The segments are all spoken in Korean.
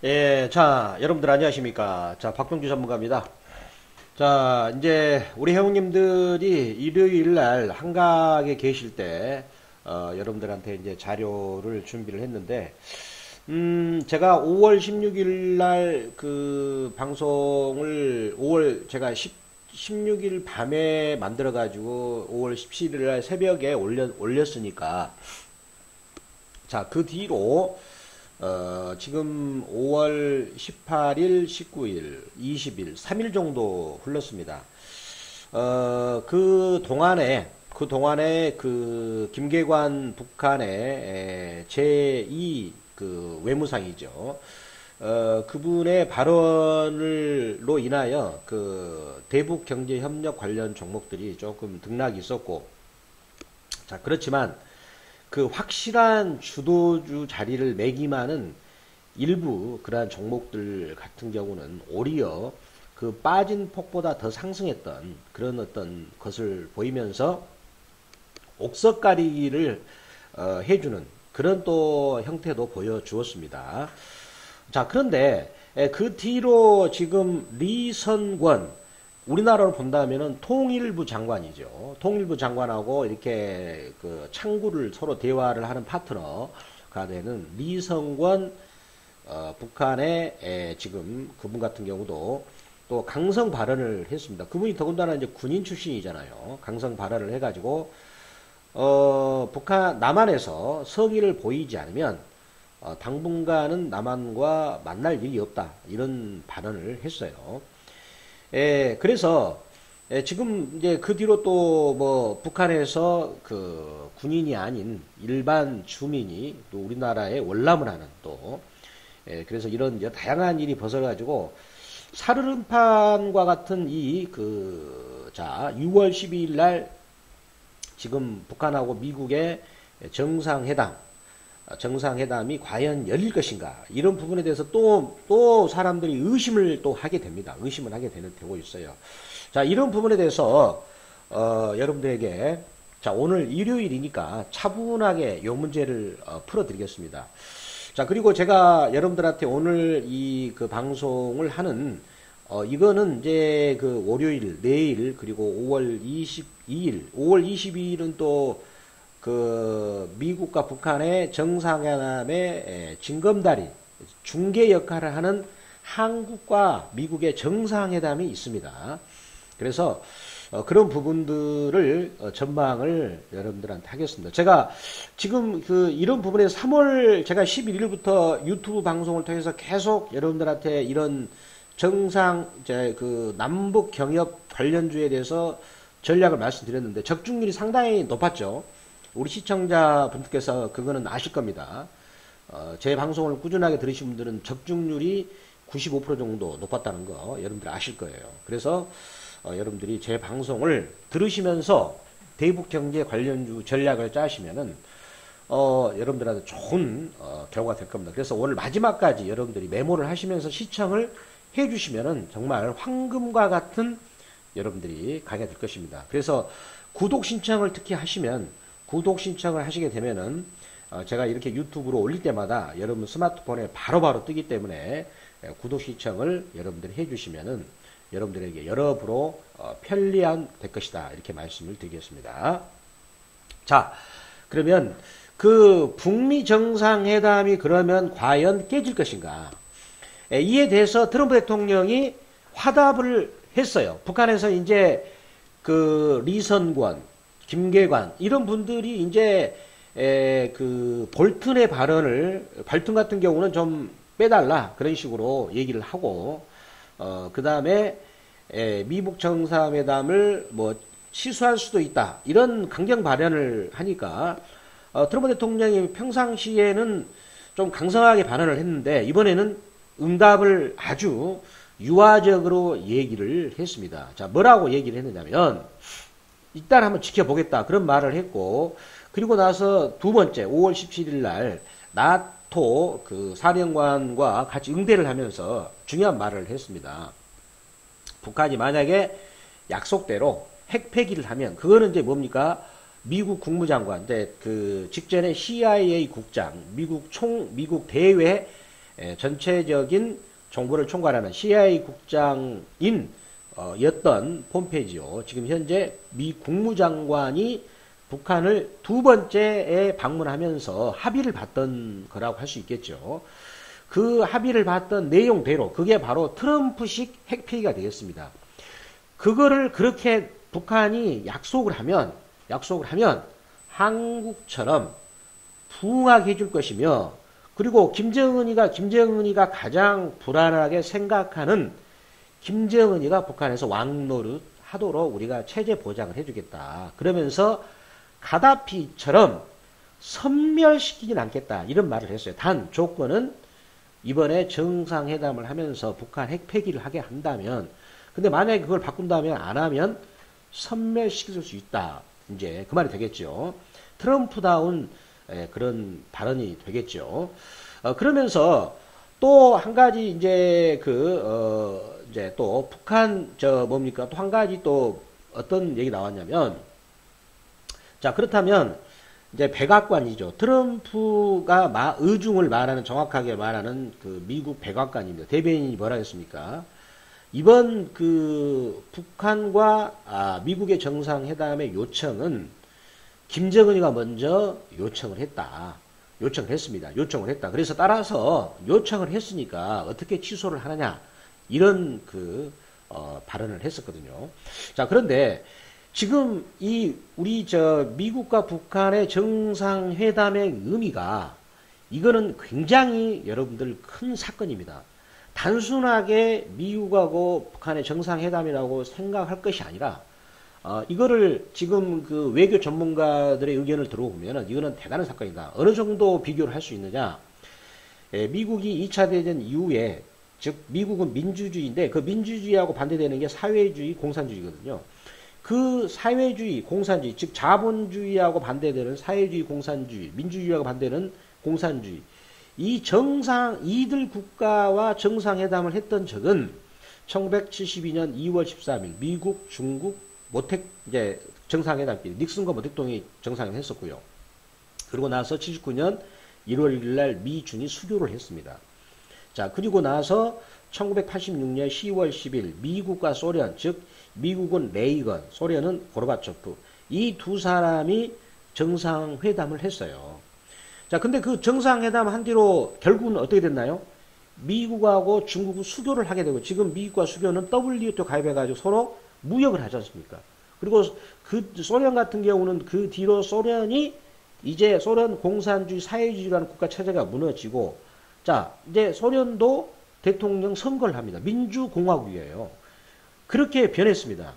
예, 자, 여러분들 안녕하십니까. 자, 박병주 전문가입니다. 자, 이제 우리 회원님들이 일요일 날 한각에 계실 때, 여러분들한테 이제 자료를 준비를 했는데, 제가 5월 16일 날 그 방송을 5월 제가 16일 밤에 만들어가지고 5월 17일 날 새벽에 올렸으니까, 자, 그 뒤로 지금 5월 18일, 19일, 20일, 3일 정도 흘렀습니다. 그 동안에 그 김계관 북한의 제2 그 외무상이죠. 그분의 발언으로 인하여 그 대북 경제 협력 관련 종목들이 조금 등락이 있었고, 자, 그렇지만 그 확실한 주도주 자리를 매김하는 일부 그러한 종목들 같은 경우는 오히려 그 빠진 폭보다 더 상승했던 그런 어떤 것을 보이면서 옥석 가리기를 해주는 그런 또 형태도 보여주었습니다. 자, 그런데 그 뒤로 지금 리선권, 우리나라로 본다면은 통일부 장관이죠. 통일부 장관하고 이렇게 그 창구를 서로 대화를 하는 파트너가 되는 리성권 북한의 지금 그분 같은 경우도 또 강성 발언을 했습니다. 그분이 더군다나 이제 군인 출신이잖아요. 강성 발언을 해가지고 북한 남한에서 성의를 보이지 않으면 당분간은 남한과 만날 일이 없다, 이런 발언을 했어요. 그래서 지금 이제 그 뒤로 또 뭐 북한에서 그 군인이 아닌 일반 주민이 또 우리나라에 월남을 하는 또 그래서 이런 다양한 일이 벌어가지고 사르름판과 같은 자 6월 12일 날 지금 북한하고 미국의 정상회담이 과연 열릴 것인가, 이런 부분에 대해서 또 사람들이 의심을 또 하게 됩니다. 의심을 하게 되고 있어요. 자, 이런 부분에 대해서 여러분들에게 자, 오늘 일요일이니까 차분하게 요 문제를 풀어드리겠습니다. 자, 그리고 제가 여러분들한테 오늘 이 그 방송을 하는 이거는 이제 그 월요일, 내일, 그리고 5월 22일은 또 그 미국과 북한의 정상회담의 징검다리, 중개 역할을 하는 한국과 미국의 정상회담이 있습니다. 그래서 그런 부분들을 전망을 여러분들한테 하겠습니다. 제가 지금 이런 부분에서 제가 11일부터 유튜브 방송을 통해서 계속 여러분들한테 이런 그 남북 경협 관련주에 대해서 전략을 말씀드렸는데 적중률이 상당히 높았죠. 우리 시청자분들께서 그거는 아실 겁니다. 제 방송을 꾸준하게 들으신 분들은 적중률이 95% 정도 높았다는 거 여러분들 아실 거예요. 그래서 여러분들이 제 방송을 들으시면서 대북 경제 관련주 전략을 짜시면은 여러분들한테 좋은 결과가 될 겁니다. 그래서 오늘 마지막까지 여러분들이 메모를 하시면서 시청을 해주시면은 정말 황금과 같은 여러분들이 가게 될 것입니다. 그래서 구독 신청을 특히 구독 신청을 하시게 되면은 제가 이렇게 유튜브로 올릴 때마다 여러분 스마트폰에 바로바로 뜨기 때문에 구독 신청을 여러분들이 해주시면은 여러분들에게 여러부로 편리한 될 것이다, 이렇게 말씀을 드리겠습니다. 자, 그러면 그 북미 정상회담이 그러면 과연 깨질 것인가? 이에 대해서 트럼프 대통령이 화답을 했어요. 북한에서 이제 그 리선권, 김계관 이런 분들이 이제 그 볼튼 같은 경우는 좀 빼달라, 그런 식으로 얘기를 하고 그 다음에 미국 정상회담을 뭐 취소할 수도 있다, 이런 강경 발언을 하니까 트럼프 대통령이 평상시에는 좀 강성하게 발언을 했는데 이번에는 응답을 아주 유화적으로 얘기를 했습니다. 자, 뭐라고 얘기를 했느냐면 일단 한번 지켜보겠다, 그런 말을 했고, 그리고 나서 두 번째 5월 17일 날 나토 그 사령관과 같이 응대를 하면서 중요한 말을 했습니다. 북한이 만약에 약속대로 핵 폐기를 하면 그거는 이제 뭡니까? 미국 국무장관, 그 직전에 CIA 국장, 미국 대외 전체적인 정보를 총괄하는 CIA 국장인 였던 폼페이오 지금 현재 미 국무장관이 북한을 두 번째에 방문하면서 합의를 봤던 거라고 할 수 있겠죠. 그 합의를 봤던 내용대로 그게 바로 트럼프식 핵폐기가 되겠습니다. 그거를 그렇게 북한이 약속을 하면 한국처럼 부응하게 해줄 것이며, 그리고 김정은이가 가장 불안하게 생각하는 김정은이가 북한에서 왕노릇 하도록 우리가 체제 보장을 해주겠다. 그러면서 가다피처럼 섬멸시키진 않겠다. 이런 말을 했어요. 단 조건은 이번에 정상회담을 하면서 북한 핵폐기를 하게 한다면, 근데 만약에 그걸 바꾼다면 안 하면 섬멸시킬 수 있다. 이제 그 말이 되겠죠. 트럼프다운 그런 발언이 되겠죠. 그러면서 또 한 가지 이제 이제 또 북한 또 한 가지 또 어떤 얘기 나왔냐면, 자 그렇다면 이제 백악관이죠. 트럼프가 의중을 말하는, 정확하게 말하는 그 미국 백악관입니다. 대변인이 뭐라 했습니까? 이번 그 북한과 미국의 정상회담의 요청은 김정은이가 먼저 요청을 했다. 요청을 했습니다. 그래서 따라서 요청을 했으니까 어떻게 취소를 하느냐, 이런 발언을 했었거든요. 자, 그런데 지금 우리 미국과 북한의 정상회담의 의미가, 이거는 굉장히 여러분들 큰 사건입니다. 단순하게 미국하고 북한의 정상회담이라고 생각할 것이 아니라, 이거를 지금 그 외교 전문가들의 의견을 들어보면 이거는 대단한 사건이다. 어느 정도 비교를 할 수 있느냐? 미국이 2차 대전 이후에, 즉 미국은 민주주의인데 그 민주주의하고 반대되는 게 사회주의, 공산주의거든요. 그 사회주의, 공산주의, 즉 자본주의하고 반대되는 사회주의, 공산주의, 민주주의하고 반대는 공산주의. 이들 국가와 정상회담을 했던 적은 1972년 2월 13일 미국, 중국, 이제 정상회담 때 닉슨과 모택동이 정상회담 했었고요. 그리고 나서 79년 1월 1일 날 미중이 수교를 했습니다. 자, 그리고 나서 1986년 10월 10일 미국과 소련, 즉 미국은 레이건, 소련은 고르바초프, 이 두 사람이 정상회담을 했어요. 자, 근데 그 정상회담 한 뒤로 결국은 어떻게 됐나요? 미국하고 중국은 수교를 하게 되고, 지금 미국과 수교는 WTO 가입해가지고 서로 무역을 하지 않습니까? 그리고 그 소련 같은 경우는 그 뒤로 소련이 이제 소련 공산주의, 사회주의라는 국가 체제가 무너지고, 자, 이제 소련도 대통령 선거를 합니다. 민주공화국이에요. 그렇게 변했습니다.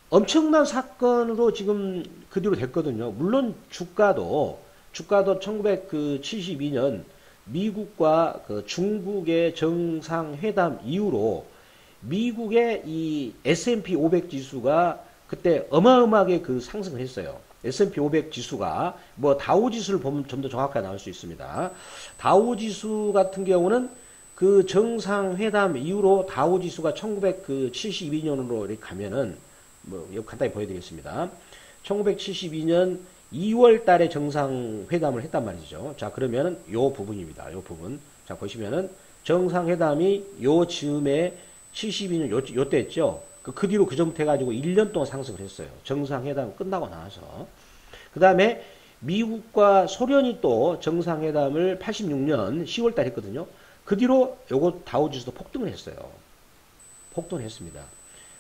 엄청난 사건으로 지금 그 뒤로 됐거든요. 물론 주가도 1972년 미국과 중국의 정상회담 이후로 미국의 이 S&P 500 지수가 그때 어마어마하게 상승을 했어요. S&P 500 지수가, 다우 지수를 보면 좀 더 정확하게 나올 수 있습니다. 다우 지수 같은 경우는 그 정상회담 이후로 다우 지수가 1972년으로 이렇게 가면은, 이거 간단히 보여드리겠습니다. 1972년 2월 달에 정상회담을 했단 말이죠. 자, 그러면은 요 부분입니다. 요 부분. 자, 보시면은 정상회담이 요 즈음에 72년 요때 했죠. 그 뒤로 그 정도 해가지고 1년 동안 상승을 했어요. 정상회담 끝나고 나서. 그 다음에 미국과 소련이 또 정상회담을 86년 10월 달 했거든요. 그 뒤로 요거 다우지수도 폭등을 했어요. 폭등을 했습니다.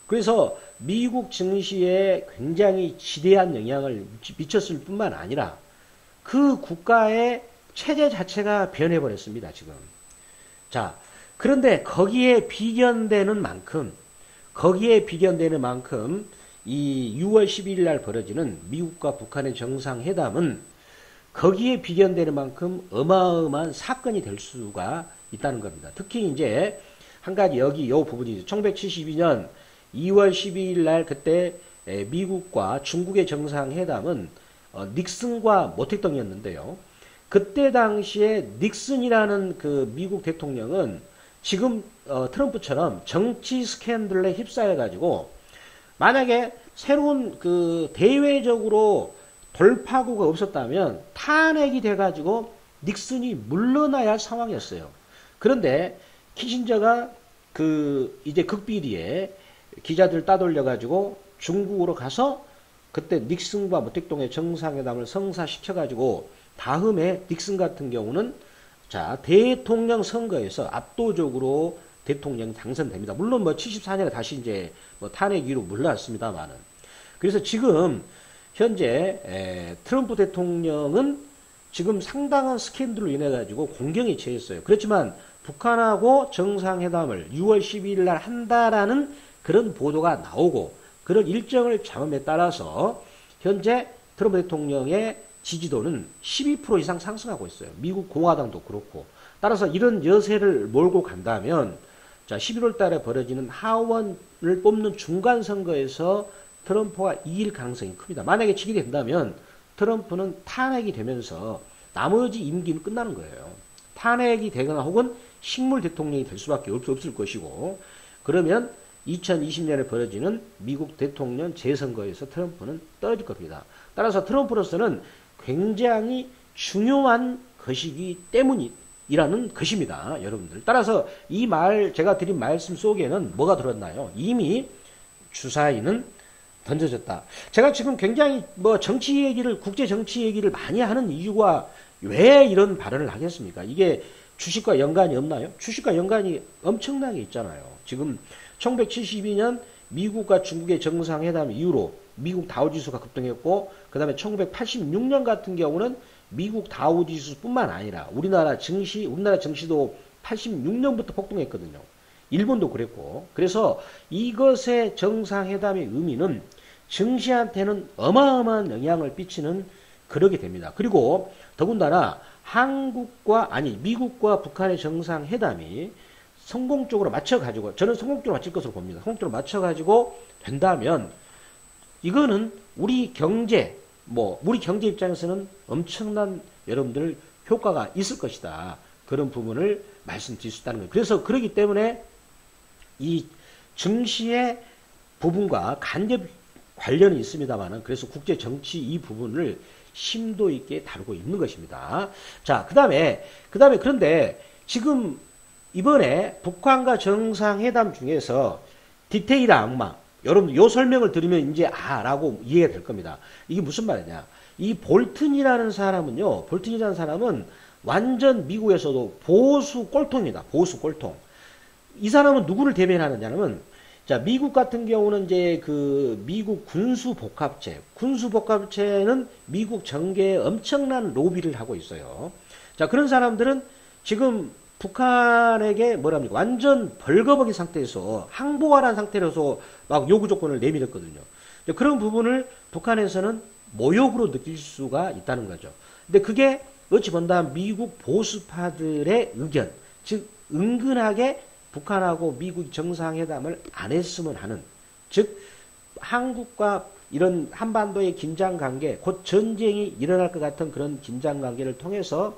그래서 미국 증시에 굉장히 지대한 영향을 미쳤을 뿐만 아니라 그 국가의 체제 자체가 변해버렸습니다, 지금. 자, 그런데 거기에 비견되는 만큼 이 6월 12일 날 벌어지는 미국과 북한의 정상회담은 거기에 비견되는 만큼 어마어마한 사건이 될 수가 있다는 겁니다. 특히 이제 한 가지 여기 요 부분이죠. 1972년 2월 12일 날 그때 미국과 중국의 정상회담은 닉슨과 모택동이었는데요. 그때 당시에 닉슨이라는 그 미국 대통령은 지금 트럼프처럼 정치 스캔들에 휩싸여가지고 만약에 새로운 대외적으로 돌파구가 없었다면 탄핵이 돼가지고 닉슨이 물러나야 할 상황이었어요. 그런데 키신저가 이제 극비리에 기자들 따돌려가지고 중국으로 가서 그때 닉슨과 모택동의 정상회담을 성사시켜가지고 다음에 닉슨 같은 경우는 자, 대통령 선거에서 압도적으로 대통령 당선됩니다. 물론 뭐 74년에 다시 이제 뭐 탄핵 위로 물러났습니다만은. 그래서 지금 현재 트럼프 대통령은 지금 상당한 스캔들로 인해 가지고 공경에 처했어요. 그렇지만 북한하고 정상회담을 6월 12일 날 한다라는 그런 보도가 나오고 그런 일정을 잡음에 따라서 현재 트럼프 대통령의 지지도는 12% 이상 상승하고 있어요. 미국 공화당도 그렇고. 따라서 이런 여세를 몰고 간다면 자, 11월 달에 벌어지는 하원을 뽑는 중간 선거에서 트럼프가 이길 가능성이 큽니다. 만약에 지게 된다면 트럼프는 탄핵이 되면서 나머지 임기는 끝나는 거예요. 탄핵이 되거나 혹은 식물 대통령이 될 수밖에 없을 것이고 그러면 2020년에 벌어지는 미국 대통령 재선거에서 트럼프는 떨어질 겁니다. 따라서 트럼프로서는 굉장히 중요한 것이기 때문이라는 것입니다. 여러분들. 따라서 이 제가 드린 말씀 속에는 뭐가 들었나요? 이미 주사위는 던져졌다. 제가 지금 굉장히 뭐 정치 얘기를, 국제 정치 얘기를 많이 하는 이유가 왜 이런 발언을 하겠습니까? 이게 주식과 연관이 없나요? 주식과 연관이 엄청나게 있잖아요. 지금 1972년 미국과 중국의 정상회담 이후로 미국 다우지수가 급등했고 그 다음에 1986년 같은 경우는 미국 다우지수뿐만 아니라 우리나라 증시도 86년부터 폭등했거든요. 일본도 그랬고 그래서 이것의 정상회담의 의미는 증시한테는 어마어마한 영향을 끼치는 그러게 됩니다. 그리고 더군다나 미국과 북한의 정상회담이 성공적으로 맞춰가지고 저는 성공적으로 맞출 것으로 봅니다. 성공적으로 맞춰가지고 된다면 이거는 우리 경제 입장에서는 엄청난 여러분들 효과가 있을 것이다. 그런 부분을 말씀드릴 수 있다는 거예요. 그래서 그러기 때문에 이 증시의 부분과 간접 관련이 있습니다만은 그래서 국제 정치 이 부분을 심도 있게 다루고 있는 것입니다. 자, 그다음에 그런데 지금 이번에 북한과 정상회담 중에서 디테일한 악마 여러분 요 설명을 들으면 이제 라고 이해가 될 겁니다. 이게 무슨 말이냐? 이 볼튼이라는 사람은 완전 미국에서도 보수 꼴통입니다. 보수 꼴통. 이 사람은 누구를 대변하느냐면 자, 미국 같은 경우는 이제 미국 군수복합체는 미국 정계에 엄청난 로비를 하고 있어요. 자, 그런 사람들은 지금 북한에게 완전 벌거벗은 상태에서 항복하라는 상태로서 막 요구 조건을 내밀었거든요. 그런 부분을 북한에서는 모욕으로 느낄 수가 있다는 거죠. 근데 그게 어찌 본다면 미국 보수파들의 의견, 즉 은근하게 북한하고 미국 정상회담을 안 했으면 하는, 즉 한국과 이런 한반도의 긴장관계, 곧 전쟁이 일어날 것 같은 그런 긴장관계를 통해서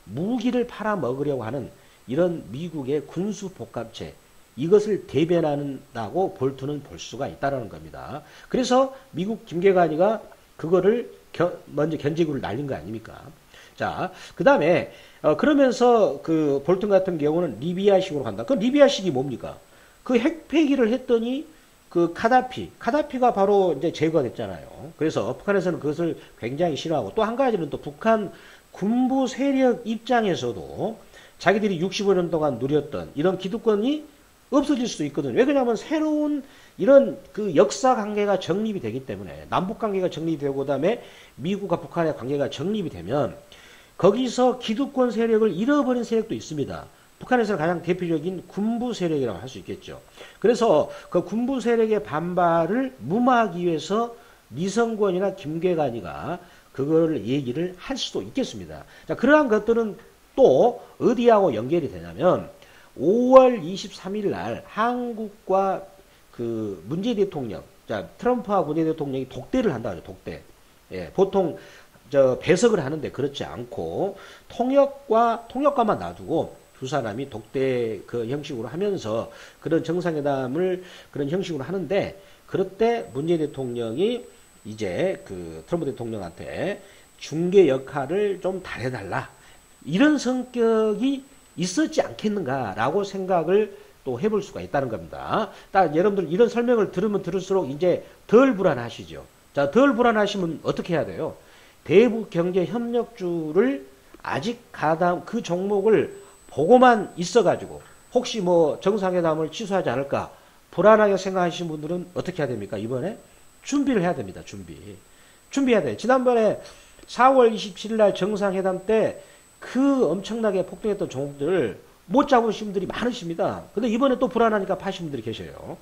무기를 팔아먹으려고 하는 이런 미국의 군수복합체, 이것을 대변한다고 볼트는 볼 수가 있다는 겁니다. 그래서 미국 김계관이가 그거를 먼저 견제구를 날린 거 아닙니까? 자, 그 다음에 그러면서 볼튼 같은 경우는 리비아식으로 간다. 그 리비아식이 뭡니까? 그 핵폐기를 했더니 카다피가 바로 이제 제거가 됐잖아요. 그래서 북한에서는 그것을 굉장히 싫어하고 또 한 가지는 또 북한 군부 세력 입장에서도 자기들이 65년 동안 누렸던 이런 기득권이 없어질 수도 있거든요. 왜 그러냐면 새로운 이런 역사 관계가 정립이 되기 때문에 남북 관계가 정립이 되고 그다음에 미국과 북한의 관계가 정립이 되면 거기서 기득권 세력을 잃어버린 세력도 있습니다. 북한에서는 가장 대표적인 군부 세력이라고 할 수 있겠죠. 그래서 그 군부 세력의 반발을 무마하기 위해서 리성권이나 김계관이가 그거를 얘기를 할 수도 있겠습니다. 자, 그러한 것들은 또 어디하고 연결이 되냐면 5월 23일 날 한국과 문재인 대통령, 자, 트럼프와 문재인 대통령이 독대를 한다 하죠. 독대. 예, 보통 배석을 하는데 그렇지 않고 통역과만 놔두고 두 사람이 독대 형식으로 하면서 그런 정상회담을 그런 형식으로 하는데 그럴 때 문재인 대통령이 이제 트럼프 대통령한테 중개 역할을 좀 잘해달라. 이런 성격이 있었지 않겠는가라고 생각을 또 해볼 수가 있다는 겁니다. 딱 여러분들 이런 설명을 들으면 들을수록 이제 덜 불안하시죠. 자, 덜 불안하시면 어떻게 해야 돼요? 대북경제협력주를 아직 가담 그 종목을 보고만 있어가지고 혹시 뭐 정상회담을 취소하지 않을까 불안하게 생각하시는 분들은 어떻게 해야 됩니까? 이번에 준비를 해야 됩니다. 준비해야 돼요. 지난번에 4월 27일 날 정상회담 때 그 엄청나게 폭등했던 종목들을 못 잡으신 분들이 많으십니다. 근데 이번에 또 불안하니까 파신 분들이 계셔요.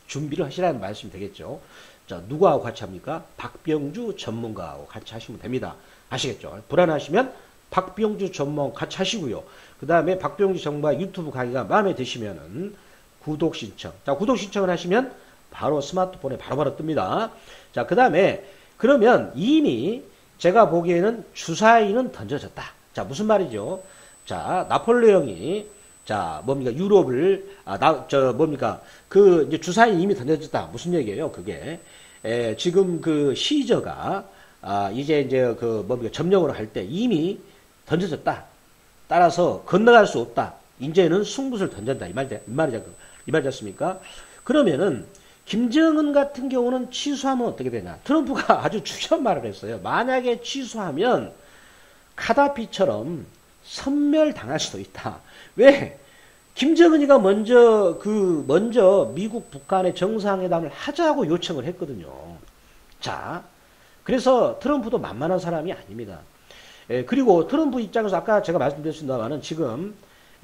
준비를 하시라는 말씀이 되겠죠. 자, 누구하고 같이 합니까? 박병주 전문가하고 같이 하시면 됩니다. 아시겠죠? 불안하시면 박병주 전문가 같이 하시고요. 그 다음에 박병주 전문가 유튜브 강의가 마음에 드시면은 구독 신청. 자, 구독 신청을 하시면 바로 스마트폰에 바로바로 뜹니다. 자, 그 다음에 그러면 이미 제가 보기에는 주사위는 던져졌다. 자, 무슨 말이죠? 자, 나폴레옹이 자, 뭡니까? 유럽을 뭡니까? 그 이제 주사위 이미 던져졌다. 무슨 얘기예요? 그게 지금 그 시저가 이제 그 뭡니까? 점령을 할 때 이미 던져졌다. 따라서 건너갈 수 없다. 이제는 승부를 던진다. 이 말이지 않습니까? 그러면은 김정은 같은 경우는 취소하면 어떻게 되냐? 트럼프가 아주 중요한 말을 했어요. 만약에 취소하면 카다피처럼 섬멸당할 수도 있다. 왜? 김정은이가 먼저 미국 북한의 정상회담을 하자고 요청을 했거든요. 자, 그래서 트럼프도 만만한 사람이 아닙니다. 그리고 트럼프 입장에서 아까 제가 말씀드렸습니다만은 지금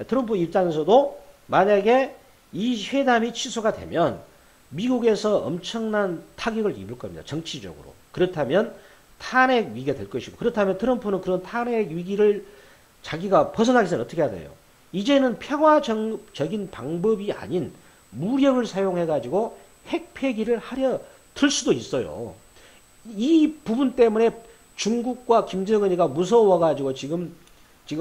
트럼프 입장에서도 만약에 이 회담이 취소가 되면 미국에서 엄청난 타격을 입을 겁니다. 정치적으로. 그렇다면 탄핵 위기가 될 것이고 그렇다면 트럼프는 그런 탄핵 위기를 자기가 벗어나기 전에 어떻게 해야 돼요? 이제는 평화적인 방법이 아닌 무력을 사용해가지고 핵 폐기를 하려 들 수도 있어요. 이 부분 때문에 중국과 김정은이가 무서워가지고 지금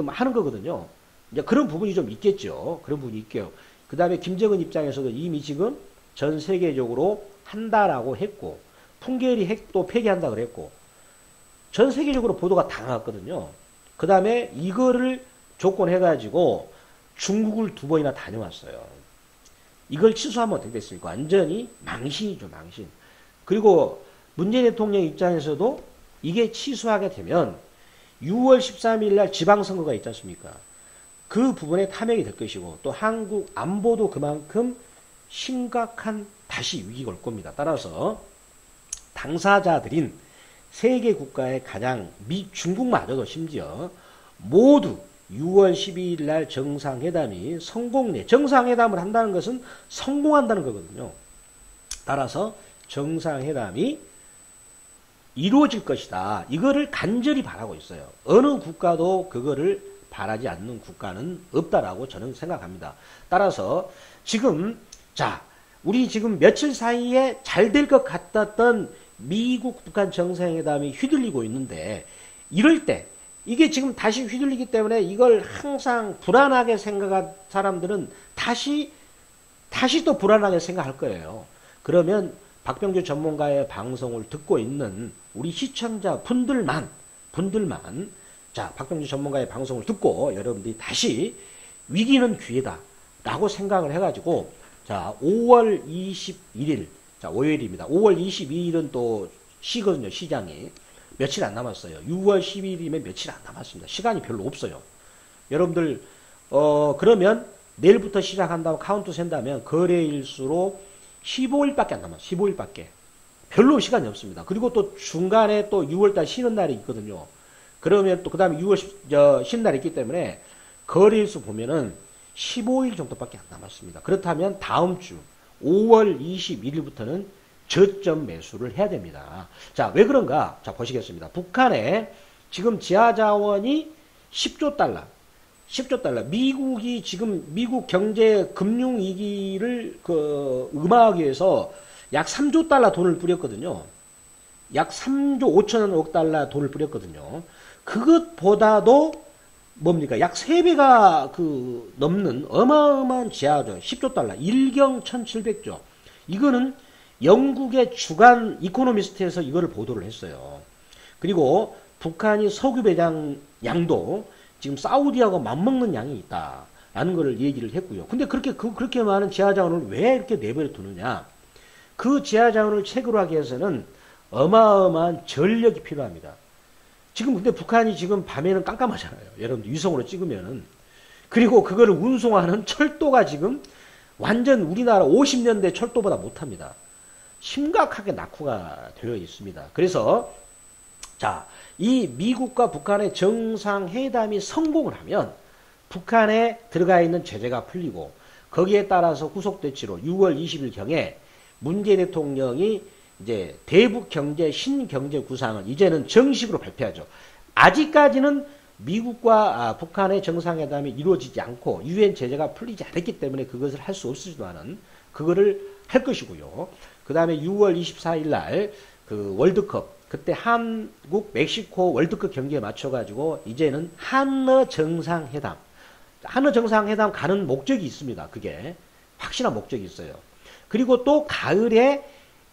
하는 거거든요. 이제 그런 부분이 좀 있겠죠. 그런 부분이 있게요. 그 다음에 김정은 입장에서도 이미 지금 전 세계적으로 한다라고 했고, 풍계리 핵도 폐기한다 그랬고, 전 세계적으로 보도가 다 나왔거든요. 그 다음에 이거를 조건해가지고 중국을 2번이나 다녀왔어요. 이걸 취소하면 어떻게 됐습니까? 완전히 망신이죠, 망신. 그리고 문재인 대통령 입장에서도 이게 취소하게 되면 6월 13일 날 지방선거가 있지 않습니까? 그 부분에 탐욕이 될 것이고 또 한국 안보도 그만큼 심각한 다시 위기가 올 겁니다. 따라서 당사자들인 세계 국가의 가장 중국마저도 심지어 모두 6월 12일 날 정상회담이 정상회담을 한다는 것은 성공한다는 거거든요. 따라서 정상회담이 이루어질 것이다. 이거를 간절히 바라고 있어요. 어느 국가도 그거를 바라지 않는 국가는 없다라고 저는 생각합니다. 따라서 지금 우리 지금 며칠 사이에 잘 될 것 같았던 미국 북한 정상회담이 휘둘리고 있는데 이럴 때 이게 지금 다시 휘둘리기 때문에 이걸 항상 불안하게 생각한 사람들은 다시 또 불안하게 생각할 거예요. 그러면 박병주 전문가의 방송을 듣고 있는 우리 시청자 분들만 박병주 전문가의 방송을 듣고 여러분들이 다시 위기는 기회다 라고 생각을 해가지고 5월 21일 월요일입니다. 5월 22일은 또 쉬거든요. 시장이 며칠 안 남았어요. 6월 12일이면 며칠 안 남았습니다. 시간이 별로 없어요. 여러분들 그러면 내일부터 시작한다고 카운트 센다면 거래일수로 15일밖에 안 남았어요. 15일밖에. 별로 시간이 없습니다. 그리고 또 중간에 또 6월달 쉬는 날이 있거든요. 그러면 또 그 다음에 6월 쉬는 날이 있기 때문에 거래일수 보면은 15일 정도밖에 안 남았습니다. 그렇다면 다음 주 5월 21일부터는 저점 매수를 해야 됩니다. 왜 그런가? 보시겠습니다. 북한에 지금 지하자원이 10조 달러. 미국이 지금 미국 경제 금융 위기를 음화하기 위해서 약 3조 달러 돈을 뿌렸거든요. 약 3조 5천억 달러 돈을 뿌렸거든요. 그것보다도 약 3배가 넘는 어마어마한 지하자원 10조 달러. 일경 1700조. 이거는 영국의 주간 이코노미스트에서 이거를 보도를 했어요. 그리고 북한이 석유 배당 양도 지금 사우디하고 맞먹는 양이 있다라는 것을 얘기를 했고요. 근데 그렇게 많은 지하자원을 왜 이렇게 내버려 두느냐? 그 지하자원을 채굴하기 위해서는 어마어마한 전력이 필요합니다. 지금 근데 북한이 지금 밤에는 깜깜하잖아요. 여러분들 위성으로 찍으면은. 그리고 그거를 운송하는 철도가 지금 완전 우리나라 50년대 철도보다 못합니다. 심각하게 낙후가 되어 있습니다. 그래서 자, 이 미국과 북한의 정상회담이 성공을 하면 북한에 들어가 있는 제재가 풀리고 거기에 따라서 후속대치로 6월 20일경에 문재인 대통령이 이제 대북 경제 신경제 구상을 이제는 정식으로 발표하죠. 아직까지는 미국과 북한의 정상회담이 이루어지지 않고 유엔 제재가 풀리지 않았기 때문에 그것을 할 수 없지만은 그거를 할 것이고요. 그 다음에 6월 24일 날 그 월드컵 그때 한국 멕시코 월드컵 경기에 맞춰가지고 이제는 한러 정상회담 가는 목적이 있습니다. 그게 확실한 목적이 있어요. 그리고 또 가을에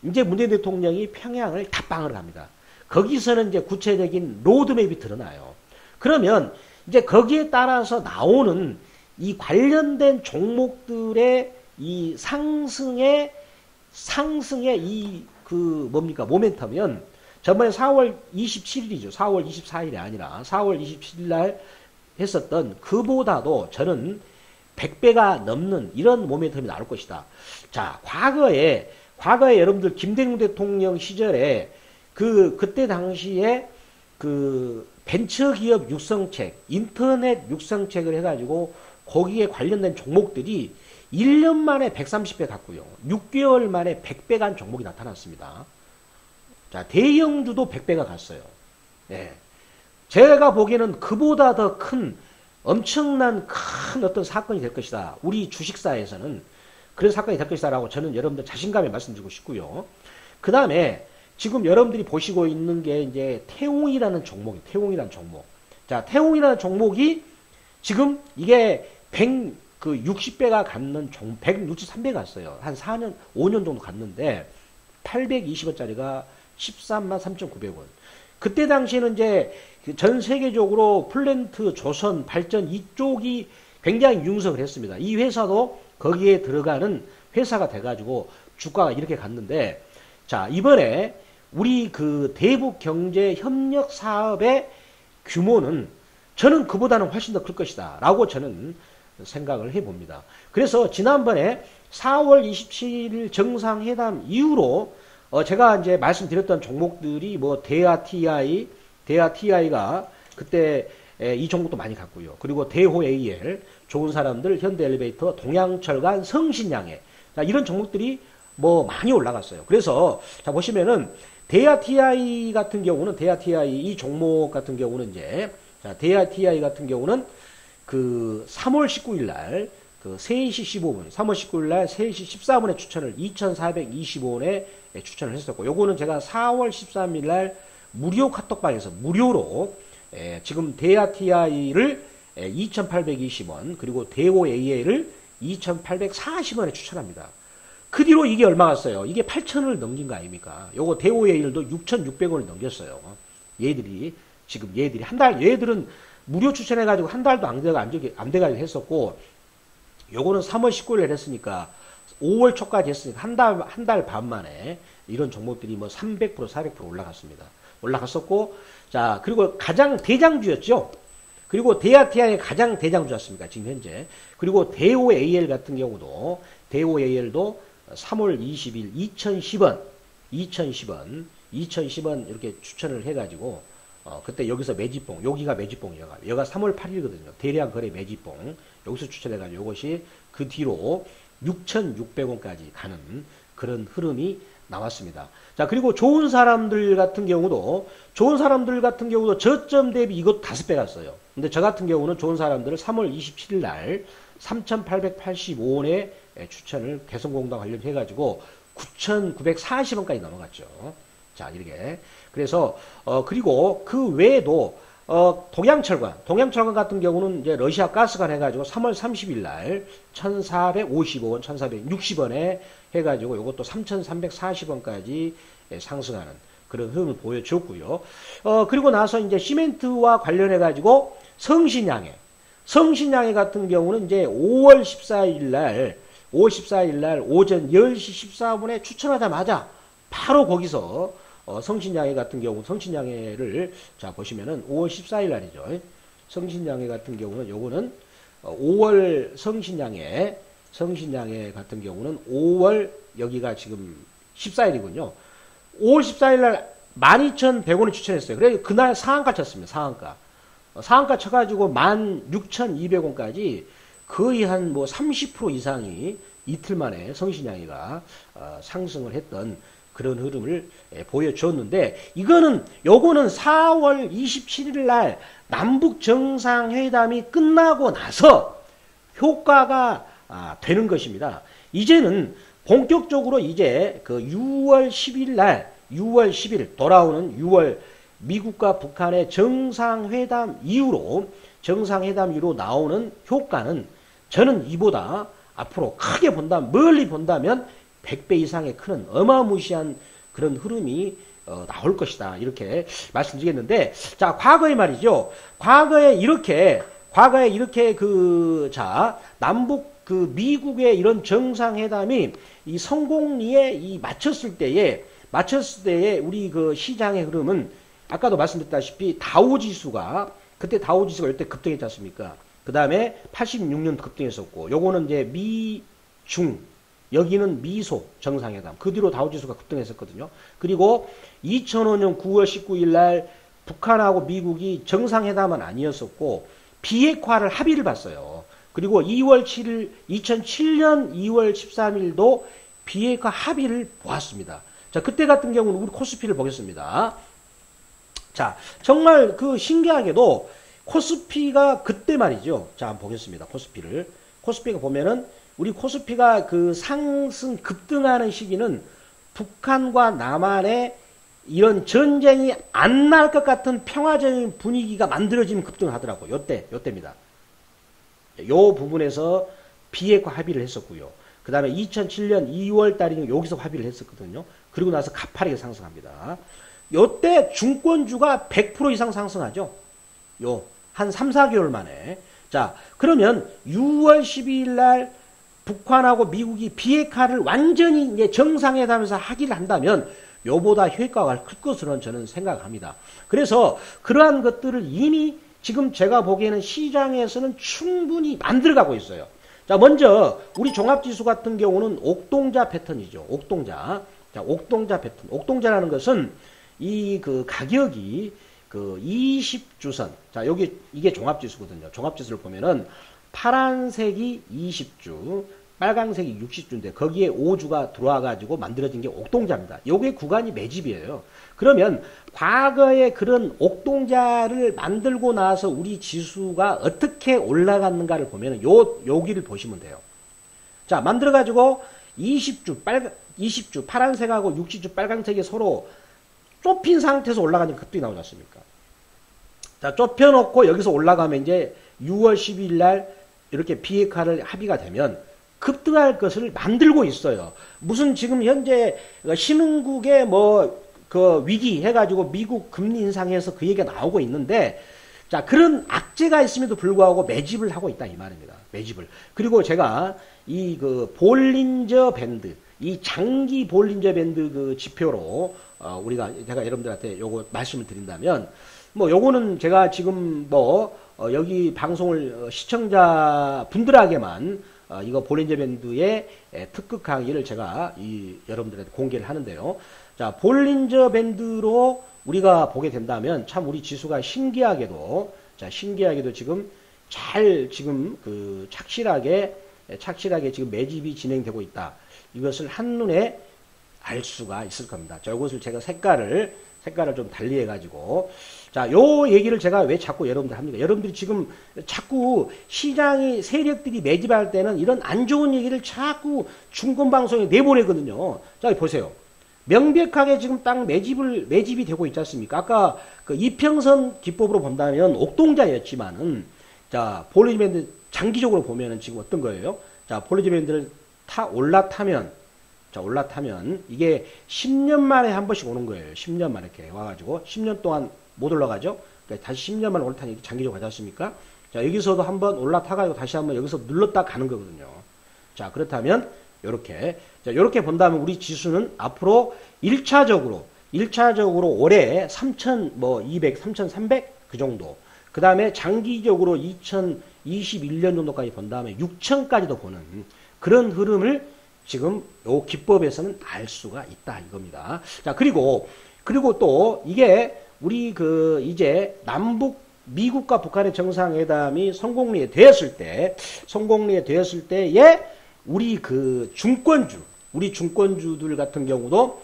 이제 문재인 대통령이 평양을 탑방을 합니다. 거기서는 이제 구체적인 로드맵이 드러나요. 그러면 이제 거기에 따라서 나오는 이 관련된 종목들의 이 상승의 이 그 뭡니까 모멘텀은 저번에 4월 27일이죠. 4월 24일이 아니라 4월 27일 날 했었던 그보다도 저는 100배가 넘는 이런 모멘텀이 나올 것이다. 자, 과거에 여러분들 김대중 대통령 시절에 그때 당시에 그 벤처기업 육성책, 인터넷 육성책을 해가지고 거기에 관련된 종목들이 1년 만에 130배 갔고요. 6개월 만에 100배 간 종목이 나타났습니다. 자, 대형주도 100배가 갔어요. 예. 제가 보기에는 그보다 더 큰, 엄청난 큰 어떤 사건이 될 것이다. 우리 주식사에서는 그런 사건이 될 것이다라고 저는 여러분들 자신감에 말씀드리고 싶고요. 그 다음에 지금 여러분들이 보시고 있는 게 이제 태웅이라는 종목이에요. 태웅이라는 종목. 자, 태웅이라는 종목이 지금 이게 60배가 갔는 163배 갔어요. 한 4년, 5년 정도 갔는데 820원짜리가 13만 3,900원. 그때 당시에는 이제 전 세계적으로 플랜트, 조선, 발전 이쪽이 굉장히 융성을 했습니다. 이 회사도 거기에 들어가는 회사가 돼가지고 주가가 이렇게 갔는데, 자, 이번에 우리 그 대북 경제 협력 사업의 규모는 저는 그보다는 훨씬 더 클 것이다. 라고 저는 생각을 해봅니다. 그래서 지난번에 4월 27일 정상회담 이후로 제가 이제 말씀드렸던 종목들이 뭐 대하 TI가 그때 이 종목도 많이 갔고요. 그리고 대호 AL, 좋은 사람들, 현대엘리베이터, 동양철강, 성신양해. 자, 이런 종목들이 뭐 많이 올라갔어요. 그래서 자 보시면은 대하 TI 같은 경우는 이 종목 같은 경우는 이제 자, 대하 TI 같은 경우는 그 3월 19일 날 그 3시 15분, 3월 19일 날 3시 14분에 추천을 2,425원에 추천을 했었고, 요거는 제가 4월 13일 날 무료 카톡방에서 무료로 지금 대하 TI를 2,820원, 그리고 대호 AL을 2,840원에 추천합니다. 그 뒤로 이게 얼마 갔어요? 이게 8,000원을 넘긴 거 아닙니까? 요거 대호 AL도 6,600원을 넘겼어요. 얘들이 얘들은 무료 추천해가지고 한 달도 안 돼가지고 했었고, 요거는 3월 19일에 했으니까 5월 초까지 했으니까 한 달 반 만에 이런 종목들이 뭐 300%, 400% 올라갔습니다. 올라갔었고, 자, 그리고 가장 대장주였죠. 그리고 대하 TI의 가장 대장주였습니다. 지금 현재. 그리고 대호 AL 같은 경우도, 대호 AL도 3월 20일 2010원 이렇게 추천을 해가지고, 그때 여기서 매집봉, 여기가 매집봉이에요. 여기가 3월 8일이거든요. 대량 거래 매집봉. 여기서 추천해가지고 이것이 그 뒤로 6,600원까지 가는 그런 흐름이 나왔습니다. 자, 그리고 좋은 사람들 같은 경우도 저점 대비 이것 5배 갔어요. 근데 저 같은 경우는 좋은 사람들을 3월 27일 날 3,885원에 추천을 개성공단 관련해가지고 9,940원까지 넘어갔죠. 자, 이렇게. 그래서, 그리고 그 외에도, 동양철강 같은 경우는 이제 러시아 가스관 해가지고 3월 30일 날 1,455원, 1,460원에 해가지고 이것도 3,340원까지 상승하는 그런 흐름을 보여줬고요. 그리고 나서 이제 시멘트와 관련해가지고 성신양해. 성신양해 같은 경우는 이제 5월 14일 날 오전 10시 14분에 추천하자마자 바로 거기서 성신양해 같은 경우 성신양해를 자 보시면은 5월 14일 날이죠. 성신양해 같은 경우는 요거는 5월 성신양해 같은 경우는 5월 여기가 지금 14일이군요. 5월 14일 날 12,100원에 추천했어요. 그래서 그날 상한가 쳤습니다. 상한가 쳐가지고 16,200원까지 거의 한 뭐 30% 이상이 이틀 만에 성신양해가 상승을 했던 그런 흐름을 보여줬는데 요거는 4월 27일 날 남북 정상회담이 끝나고 나서 효과가 되는 것입니다. 이제는 본격적으로 이제 그 6월 10일 돌아오는 6월 미국과 북한의 정상회담 이후로 나오는 효과는 저는 이보다 앞으로 크게 멀리 본다면 100배 이상의 큰 어마무시한 그런 흐름이 나올 것이다. 이렇게 말씀드리겠는데, 자, 과거에 말이죠. 과거에 이렇게 남북 미국의 이런 정상회담이 이 성공리에 맞췄을 때에 우리 그 시장의 흐름은 아까도 말씀드렸다시피 그때 다우지수가 이때 급등했지 않습니까? 그 다음에 86년 급등했었고, 요거는 이제 미중, 여기는 미소 정상회담. 그 뒤로 다우지수가 급등했었거든요. 그리고 2005년 9월 19일 날 북한하고 미국이 정상회담은 아니었었고, 비핵화를 합의를 봤어요. 그리고 2007년 2월 13일도 비핵화 합의를 보았습니다. 자, 그때 같은 경우는 우리 코스피를 보겠습니다. 자, 정말 그 신기하게도 코스피가 그때 말이죠. 자, 한번 보겠습니다. 코스피가 보면은 우리 코스피가 그 상승 급등하는 시기는 북한과 남한의 이런 전쟁이 안 날 것 같은 평화적인 분위기가 만들어지면 급등하더라고요. 요때입니다. 요 부분에서 비핵화 합의를 했었고요. 그 다음에 2007년 2월 달에는 여기서 합의를 했었거든요. 그리고 나서 가파르게 상승합니다. 요때 중권주가 100% 이상 상승하죠. 한 3, 4개월 만에. 자, 그러면 6월 12일 날 북한하고 미국이 비핵화를 완전히 이제 정상회담에서 하기를 한다면 요보다 효과가 클 것으로는 저는 생각합니다. 그래서 그러한 것들을 이미 지금 제가 보기에는 시장에서는 충분히 만들어가고 있어요. 자, 먼저 우리 종합지수 같은 경우는 옥동자 패턴이죠. 옥동자. 자, 옥동자 패턴. 옥동자라는 것은 이 그 가격이 그 20주선. 자, 이게 종합지수거든요. 종합지수를 보면은 파란색이 20주, 빨강색이 60주인데 거기에 5주가 들어와가지고 만들어진 게 옥동자입니다. 요게 구간이 매집이에요. 그러면 과거에 그런 옥동자를 만들고 나서 우리 지수가 어떻게 올라갔는가를 보면은 여기를 보시면 돼요. 자, 만들어가지고 20주 파란색하고 60주 빨강색이 서로 좁힌 상태에서 올라가니까 급등이 나오지 않습니까? 자, 좁혀놓고 여기서 올라가면 이제 6월 12일 날 이렇게 비핵화를 합의가 되면 급등할 것을 만들고 있어요. 무슨 지금 현재 신흥국의 그 위기 해가지고 미국 금리 인상해서 그 얘기가 나오고 있는데, 자, 그런 악재가 있음에도 불구하고 매집을 하고 있다 이 말입니다. 매집을. 그리고 제가 이 그 볼린저 밴드, 이 장기 볼린저 밴드 그 지표로 제가 여러분들한테 요거 말씀을 드린다면, 요거는 제가 지금 여기 방송을 시청자 분들에게만 이거 볼린저 밴드의 특급 강의를 제가 여러분들한테 공개를 하는데요. 자, 볼린저 밴드로 우리가 보게 된다면 참 우리 지수가 신기하게도 지금 착실하게 지금 매집이 진행되고 있다. 이것을 한눈에 알 수가 있을 겁니다. 자, 이것을 제가 색깔을 좀 달리 해가지고, 자, 요 얘기를 제가 왜 자꾸 여러분들 합니까? 여러분들이 지금 자꾸 시장이 세력들이 매집할 때는 이런 안 좋은 얘기를 자꾸 중권방송에 내보내거든요. 자, 보세요. 명백하게 지금 딱 매집이 되고 있지 않습니까? 아까 그 이평선 기법으로 본다면 옥동자였지만은, 자, 볼린저 밴드 장기적으로 보면은 지금 어떤 거예요? 자, 볼린저 밴드를 올라타면 이게 10년 만에 한 번씩 오는 거예요. 10년 만에 이렇게 와가지고 10년 동안 못 올라가죠. 그러니까 다시 10년만 올라타니 장기적으로 가지 않습니까? 자, 여기서도 한번 올라타가지고 다시 한번 여기서 눌렀다 가는 거거든요. 자, 그렇다면, 요렇게. 자, 요렇게 본다면 우리 지수는 앞으로 1차적으로 올해 3,200, 3,300? 그 정도. 그 다음에 장기적으로 2021년 정도까지 본 다음에 6,000까지도 보는 그런 흐름을 지금 요 기법에서는 알 수가 있다 이겁니다. 자, 그리고 또 이게 우리 이제 미국과 북한의 정상회담이 성공리에 되었을 때에 우리 중권주들 같은 경우도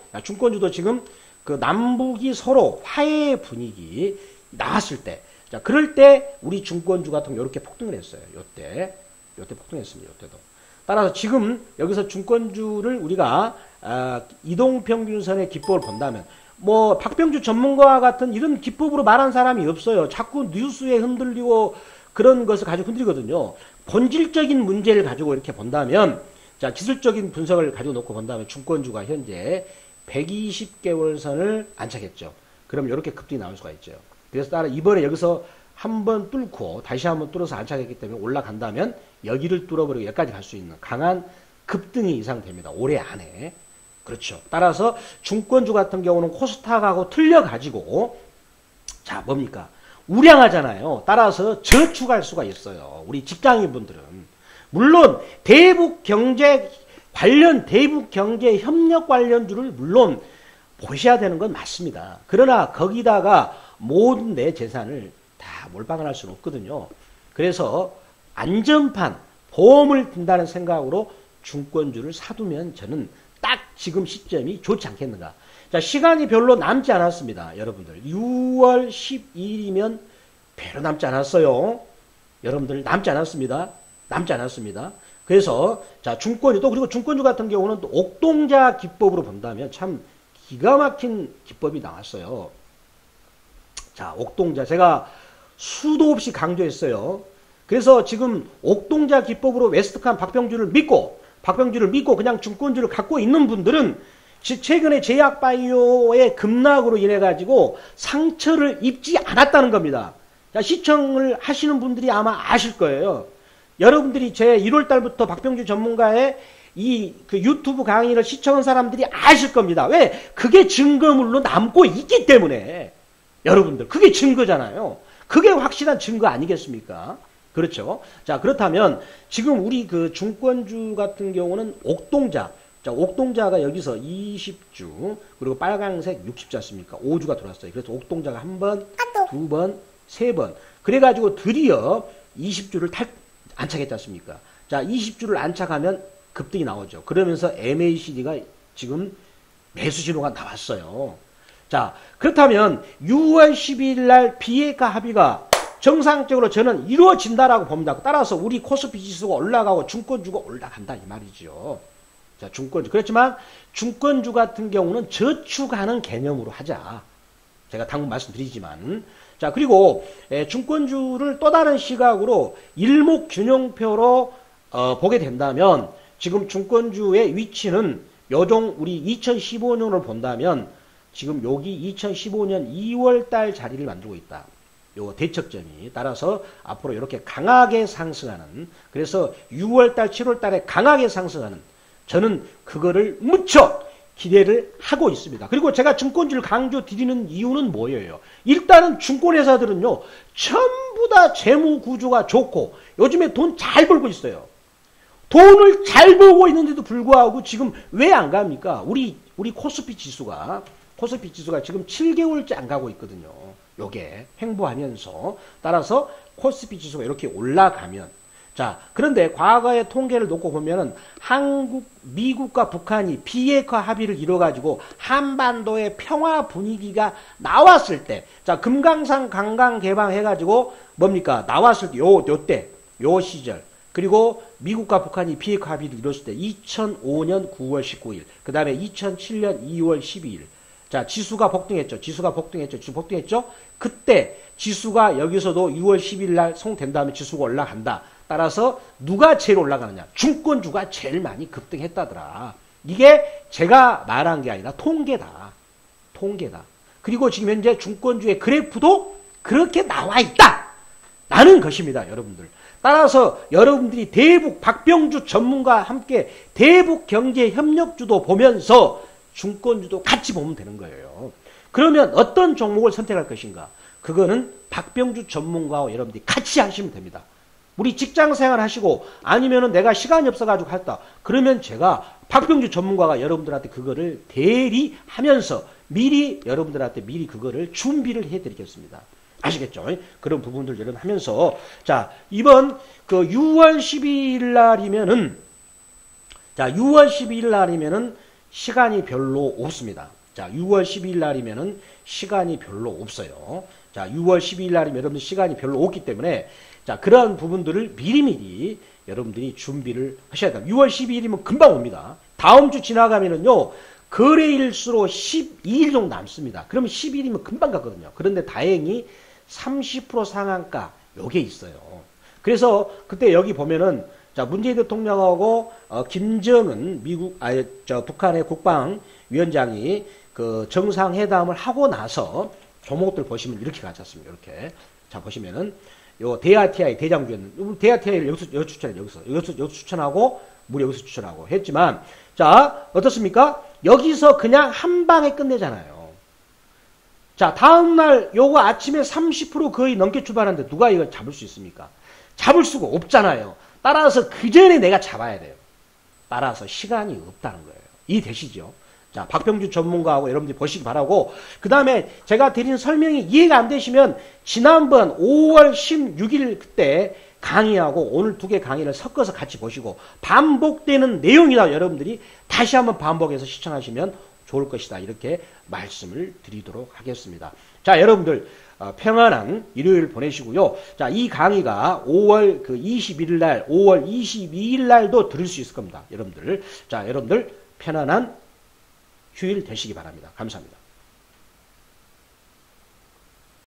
지금 남북이 서로 화해의 분위기 나왔을 때, 자, 그럴 때 우리 중권주 같은 경우 이렇게 폭등을 했어요. 요때 폭등했습니다. 요때도. 따라서 지금 여기서 중권주를 우리가 이동평균선의 기법을 본다면 뭐 박병주 전문가와 같은 이런 기법으로 말한 사람이 없어요. 자꾸 뉴스에 흔들리고 그런 것을 가지고 흔들리거든요. 본질적인 문제를 가지고 이렇게 본다면, 자, 기술적인 분석을 가지고 놓고 본다면 중권주가 현재 120개월 선을 안착했죠. 그럼 이렇게 급등이 나올 수가 있죠. 그래서 따라 이번에 여기서 한번 뚫고 다시 한번 뚫어서 안착했기 때문에 올라간다면 여기를 뚫어버리고 여기까지 갈 수 있는 강한 급등이 예상됩니다. 올해 안에. 그렇죠. 따라서 중권주 같은 경우는 코스닥하고 틀려가지고, 자, 뭡니까? 우량하잖아요. 따라서 저축할 수가 있어요. 우리 직장인분들은. 물론 대북 경제 협력 관련주를 물론 보셔야 되는 건 맞습니다. 그러나 거기다가 모든 내 재산을 다 몰빵을 할 수는 없거든요. 그래서 안전판, 보험을 든다는 생각으로 중권주를 사두면 저는 딱 지금 시점이 좋지 않겠는가. 자, 시간이 별로 남지 않았습니다. 여러분들. 6월 12일이면 별로 남지 않았어요. 여러분들 남지 않았습니다. 그래서 자, 그리고 중권주 같은 경우는 또 옥동자 기법으로 본다면 참 기가 막힌 기법이 나왔어요. 자, 옥동자 제가 수도 없이 강조했어요. 그래서 지금 옥동자 기법으로 웨스트컴 박병주를 믿고 그냥 중권주를 갖고 있는 분들은 최근에 제약바이오의 급락으로 인해 가지고 상처를 입지 않았다는 겁니다. 자, 시청을 하시는 분들이 아마 아실 거예요. 여러분들이 제 1월 달부터 박병주 전문가의 유튜브 강의를 시청한 사람들이 아실 겁니다. 왜? 그게 증거물로 남고 있기 때문에. 여러분들, 그게 증거잖아요. 그게 확실한 증거 아니겠습니까? 그렇죠. 자, 그렇다면 지금 우리 중권주 같은 경우는 옥동자. 자, 옥동자가 여기서 20주, 그리고 빨강색 60주였습니까? 5주가 들어왔어요. 그래서 옥동자가 한 번, 두 번, 세 번. 그래가지고 드디어 20주를 안착했지 않습니까? 자, 20주를 안착하면 급등이 나오죠. 그러면서 MACD가 지금 매수 신호가 나왔어요. 자, 그렇다면 6월 12일 날 비핵화 합의가 정상적으로 저는 이루어진다라고 봅니다. 따라서 우리 코스피 지수가 올라가고 중권주가 올라간다 이 말이죠. 자, 중권주. 그렇지만 중권주 같은 경우는 저축하는 개념으로 하자. 제가 당분 말씀드리지만. 자, 그리고 중권주를 또 다른 시각으로 일목균형표로 보게 된다면 지금 중권주의 위치는 요정 우리 2015년을 본다면 지금 여기 2015년 2월달 자리를 만들고 있다. 요 대척점이 따라서 앞으로 이렇게 강하게 상승하는, 그래서 6월달 7월달에 강하게 상승하는, 저는 그거를 무척 기대를 하고 있습니다. 그리고 제가 증권주를 강조 드리는 이유는 뭐예요? 일단은 증권회사들은요 전부 다 재무 구조가 좋고 요즘에 돈 잘 벌고 있어요. 돈을 잘 벌고 있는데도 불구하고 지금 왜 안 갑니까? 우리 코스피 지수가 지금 7개월째 안 가고 있거든요. 요게 횡보하면서. 따라서 코스피 지수가 이렇게 올라가면, 자, 그런데 과거의 통계를 놓고 보면은 미국과 북한이 비핵화 합의를 이뤄가지고 한반도의 평화 분위기가 나왔을 때, 자, 금강산 관광 개방해가지고 뭡니까? 나왔을 때, 요 시절. 그리고 미국과 북한이 비핵화 합의를 이뤘을 때 2005년 9월 19일, 그 다음에 2007년 2월 12일. 자, 지수가 폭등했죠. 그때 지수가 여기서도 6월 10일 날 송된 다음에 지수가 올라간다. 따라서 누가 제일 올라가느냐? 중권주가 제일 많이 급등했다더라. 이게 제가 말한 게 아니라 통계다. 그리고 지금 현재 중권주의 그래프도 그렇게 나와 있다라는 것입니다, 여러분들. 따라서 여러분들이 대북 박병주 전문가와 함께 대북 경제 협력주도 보면서 증권주도 같이 보면 되는 거예요. 그러면 어떤 종목을 선택할 것인가? 그거는 박병주 전문가와 여러분들이 같이 하시면 됩니다. 우리 직장생활 하시고 아니면은 내가 시간이 없어가지고 했다. 그러면 제가 박병주 전문가가 여러분들한테 그거를 대리하면서 미리 여러분들한테 미리 그거를 준비를 해드리겠습니다. 아시겠죠? 그런 부분들 여러분 하면서 자 이번 그 6월 12일 날이면은 자 6월 12일 날이면은 시간이 별로 없습니다. 자 6월 12일 날이면은 시간이 별로 없어요. 자 6월 12일 날이면 여러분들 시간이 별로 없기 때문에 자 그러한 부분들을 미리미리 여러분들이 준비를 하셔야 됩니다. 6월 12일이면 금방 옵니다. 다음 주 지나가면은요 거래일수로 12일 정도 남습니다. 그러면 10일이면 금방 가거든요. 그런데 다행히 30% 상한가 요게 있어요. 그래서 그때 여기 보면은 자 문재인 대통령하고 김정은 북한의 국방위원장이 그 정상회담을 하고 나서 종목들 보시면 이렇게 가졌습니다. 이렇게 자 보시면은 요 DRTI 대장주였는 DRTI를 여기서 추천해 여기서 추천하고 우리 여기서 추천하고 했지만 자 어떻습니까? 여기서 그냥 한 방에 끝내잖아요. 자 다음날 요거 아침에 30% 거의 넘게 출발하는데 누가 이걸 잡을 수 있습니까? 잡을 수가 없잖아요. 따라서 그 전에 내가 잡아야 돼요. 따라서 시간이 없다는 거예요. 이해되시죠? 자 박병주 전문가하고 여러분들이 보시기 바라고 그 다음에 제가 드린 설명이 이해가 안 되시면 지난번 5월 16일 그때 강의하고 오늘 두 개 강의를 섞어서 같이 보시고 반복되는 내용이다 여러분들이 다시 한번 반복해서 시청하시면 좋을 것이다 이렇게 말씀을 드리도록 하겠습니다. 자 여러분들 평안한 일요일 보내시고요. 자 이 강의가 5월 그 21일 날 5월 22일 날도 들을 수 있을 겁니다. 여러분들 자 여러분들 편안한 휴일 되시기 바랍니다. 감사합니다.